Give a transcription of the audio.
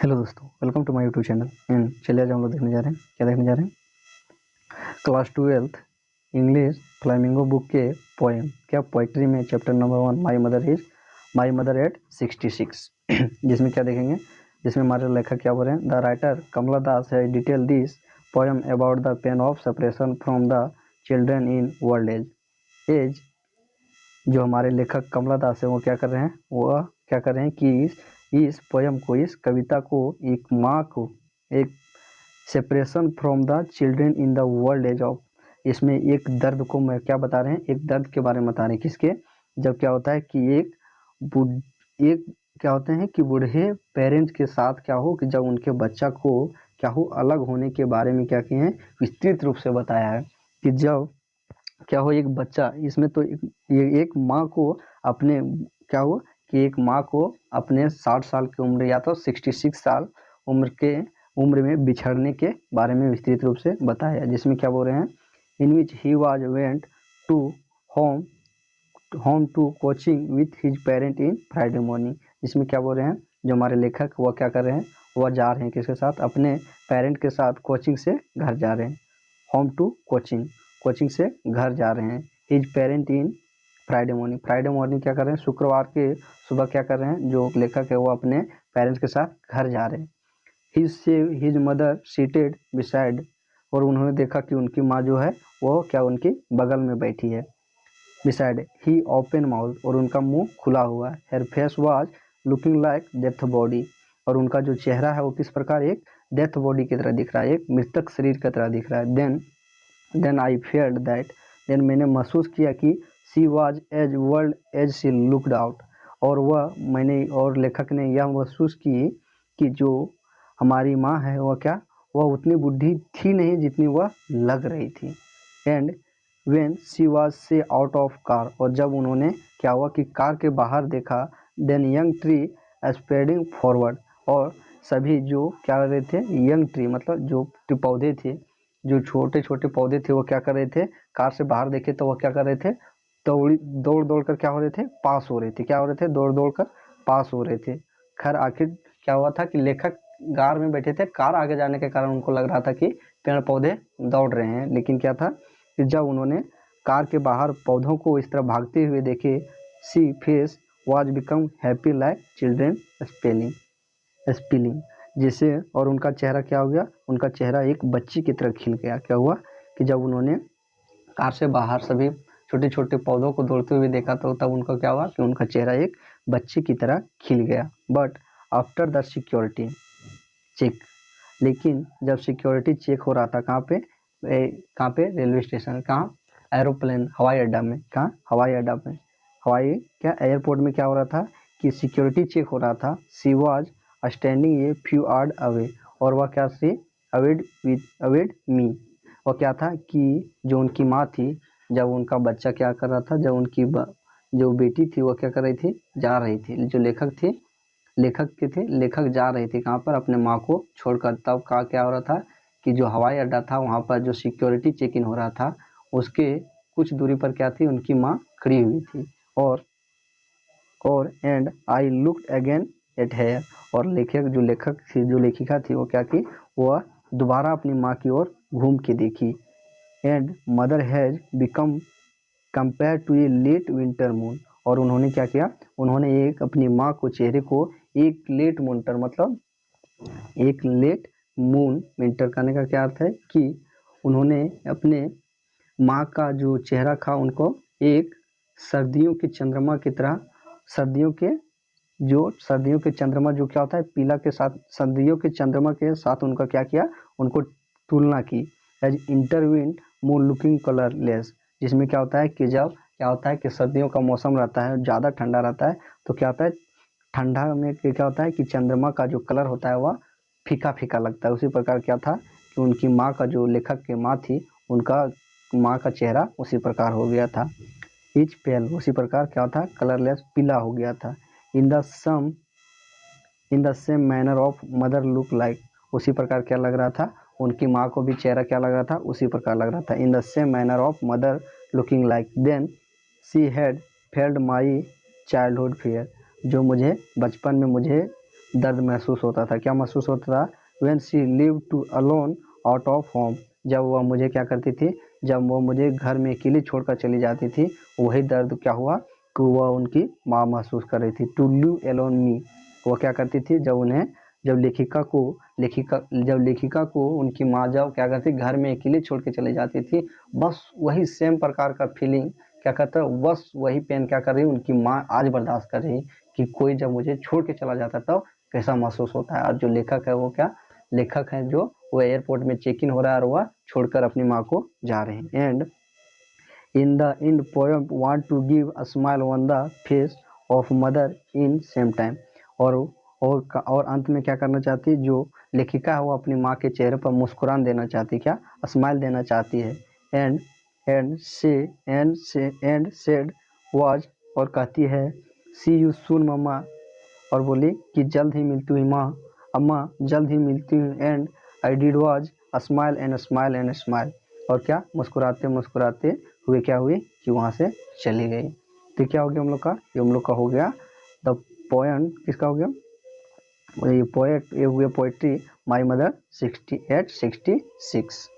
Hello दोस्तों, welcome to my YouTube channel. चलिए आज हम लोग देखने जा रहे हैं, क्या देखने जा रहे हैं, class 12th English flamingo book के पोएम, क्या पोइट्री में chapter number 1 my mother eight 66 जिसमें क्या देखेंगे, जिसमें हमारे लेखक क्या बोल रहे हैं। द राइटर कमला दास है detail this poem about the pain of separation from the children in old age. जो हमारे लेखक कमला दास है वो क्या कर रहे हैं, वह क्या कर रहे हैं कि इस पोयम को, इस कविता को, एक माँ को, एक separation from the children in the world age of, इसमें एक दर्द को मैं क्या बता रहे हैं, एक दर्द के बारे में बता रहे हैं। किसके, जब क्या होता है कि एक क्या होते हैं कि बूढ़े पेरेंट्स के साथ क्या हो कि जब उनके बच्चा को क्या हो अलग होने के बारे में क्या किए हैं, विस्तृत रूप से बताया है कि जब क्या हो एक बच्चा, इसमें तो एक माँ को अपने क्या हो कि एक माँ को अपने 60 साल की उम्र या तो 66 साल उम्र में बिछड़ने के बारे में विस्तृत रूप से बताया, जिसमें क्या बोल रहे हैं, in which he was went to home to coaching with his parent in Friday morning. इसमें क्या बोल रहे हैं, जो हमारे लेखक वह क्या कर रहे हैं, वह जा रहे हैं किसके साथ, अपने पेरेंट के साथ कोचिंग से घर जा रहे हैं। होम टू कोचिंग से घर जा रहे हैं। His parent in Friday morning क्या कर रहे हैं, शुक्रवार के सुबह क्या कर रहे हैं, जो लेखक है वो अपने पेरेंट्स के साथ घर जा रहे हैं। हिज मदर सीटेड बिसाइड, और उन्होंने देखा कि उनकी माँ जो है वो क्या उनकी बगल में बैठी है। बिसाइड ही ओपन माउथ, और उनका मुंह खुला हुआ है। Her face was looking like death body, और उनका जो चेहरा है वो किस प्रकार, एक डेथ बॉडी की तरह दिख रहा है, एक मृतक शरीर की तरह दिख रहा है। Then I felt that, then मैंने महसूस किया कि she was as world as she looked out, और लेखक ने यह महसूस की कि जो हमारी माँ है वह क्या, वह उतनी बुढ़ी थी नहीं जितनी वह लग रही थी। एंड व्हेन शी वाज से आउट ऑफ कार, और जब उन्होंने क्या हुआ कि कार के बाहर देखा, then young tree spreading forward, और सभी जो क्या कर रहे थे, यंग ट्री मतलब जो पौधे थे, जो छोटे छोटे पौधे थे वो क्या कर रहे थे, कार से बाहर देखे तो वो क्या कर रहे थे, दौड़ दौड़ कर क्या हो रहे थे, पास हो रहे थे, क्या हो रहे थे, दौड़ दौड़ कर पास हो रहे थे। खैर आखिर क्या हुआ था कि लेखक कार में बैठे थे, कार आगे जाने के कारण उनको लग रहा था कि पेड़ पौधे दौड़ रहे हैं, लेकिन क्या था कि जब उन्होंने कार के बाहर पौधों को इस तरह भागते हुए देखे, she face was become happy like children spilling जैसे, और उनका चेहरा क्या हो गया, उनका चेहरा एक बच्ची की तरह खिल गया। क्या हुआ कि जब उन्होंने कार से बाहर सभी छोटे छोटे पौधों को दौड़ते हुए देखा तो तब उनका क्या हुआ कि उनका चेहरा एक बच्चे की तरह खिल गया। But after the security check, लेकिन जब सिक्योरिटी चेक हो रहा था, कहाँ पे रेलवे स्टेशन, कहाँ, एरोप्लेन हवाई अड्डा में, कहाँ हवाई अड्डा में, हवाई क्या एयरपोर्ट में क्या हो रहा था कि सिक्योरिटी चेक हो रहा था। She was standing a few yards away, और वह क्या से अवेड मी, और क्या था कि जो उनकी माँ थी, जब उनका बच्चा क्या कर रहा था, जब उनकी जो बेटी थी वो क्या कर रही थी, जा रही थी, जो लेखक जा रहे थे कहाँ पर, अपने माँ को छोड़कर। तब का क्या हो रहा था कि जो हवाई अड्डा था वहाँ पर जो सिक्योरिटी चेक इन हो रहा था, उसके कुछ दूरी पर क्या थी, उनकी माँ खड़ी हुई थी। और and I looked again at her, और जो लेखिका थी वो क्या की, वह दोबारा अपनी माँ की ओर घूम के देखी। And mother has become compared to a late winter moon, और उन्होंने क्या किया, उन्होंने एक अपनी माँ को चेहरे को एक लेट विंटर मतलब एक लेट मून, विंटर करने का क्या अर्थ है कि उन्होंने अपने माँ का जो चेहरा था उनको एक सर्दियों के चंद्रमा की तरह, सर्दियों के चंद्रमा जो क्या होता है पीला के साथ, सर्दियों के चंद्रमा के साथ उनका क्या किया, उनको तुलना की। एज इंटरविंड मून लुकिंग कलरलेस, जिसमें क्या होता है कि जब क्या होता है कि सर्दियों का मौसम रहता है, ज़्यादा ठंडा रहता है, तो क्या होता है ठंडा में क्या होता है कि चंद्रमा का जो कलर होता है वह फीका फीका लगता है। उसी प्रकार क्या था कि उनकी माँ का, जो लेखक की माँ थी, उनका माँ का चेहरा उसी प्रकार हो गया था। इच पेल, उसी प्रकार क्या था, कलरलेस पीला हो गया था। In the same manner of mother look like, उसी प्रकार क्या लग रहा था, उनकी माँ को भी चेहरा क्या लग रहा था, उसी प्रकार लग रहा था। In the same manner of mother looking like, then she had failed my childhood fear, जो मुझे बचपन में मुझे दर्द महसूस होता था। क्या महसूस होता था? When she live to alone out of home, जब वह मुझे क्या करती थी, जब वो मुझे घर में अकेली छोड़कर चली जाती थी, वही दर्द क्या हुआ कि वह उनकी माँ महसूस कर रही थी। टू लिव एलोन मी, वो क्या करती थी, जब लेखिका को उनकी माँ जब क्या करती, घर में अकेले छोड़ के चली जाती थी, बस वही सेम प्रकार का फीलिंग क्या करता है, बस वही पेन क्या कर रही उनकी माँ आज बर्दाश्त कर रही कि कोई जब मुझे छोड़ के चला जाता तब कैसा महसूस होता है। और जो लेखक है वो क्या, लेखक है जो वो एयरपोर्ट में चेक इन हो रहा है और वह छोड़कर अपनी माँ को जा रहे हैं। And in the end poem want to give a smile on the face of mother in same time, और अंत में क्या करना चाहती है, जो लेखिका है वो अपनी माँ के चेहरे पर मुस्कुरान देना चाहती है, क्या स्माइल देना चाहती है। एंड एंड सेड वाज, और कहती है सी यू सून मम्मा, और बोली कि जल्द ही मिलती हुई माँ, अम्मा जल्द ही मिलती हूँ। And I did was a smile and smile and smile, और क्या मुस्कुराते मुस्कुराते हुए क्या हुई कि वहाँ से चली गई। तो क्या हो गया हम लोग का, ये हम लोग का हो गया द पोएम, किसका हो गया, ये पोएट, ये हुए पोएट्री माई मदर 6866।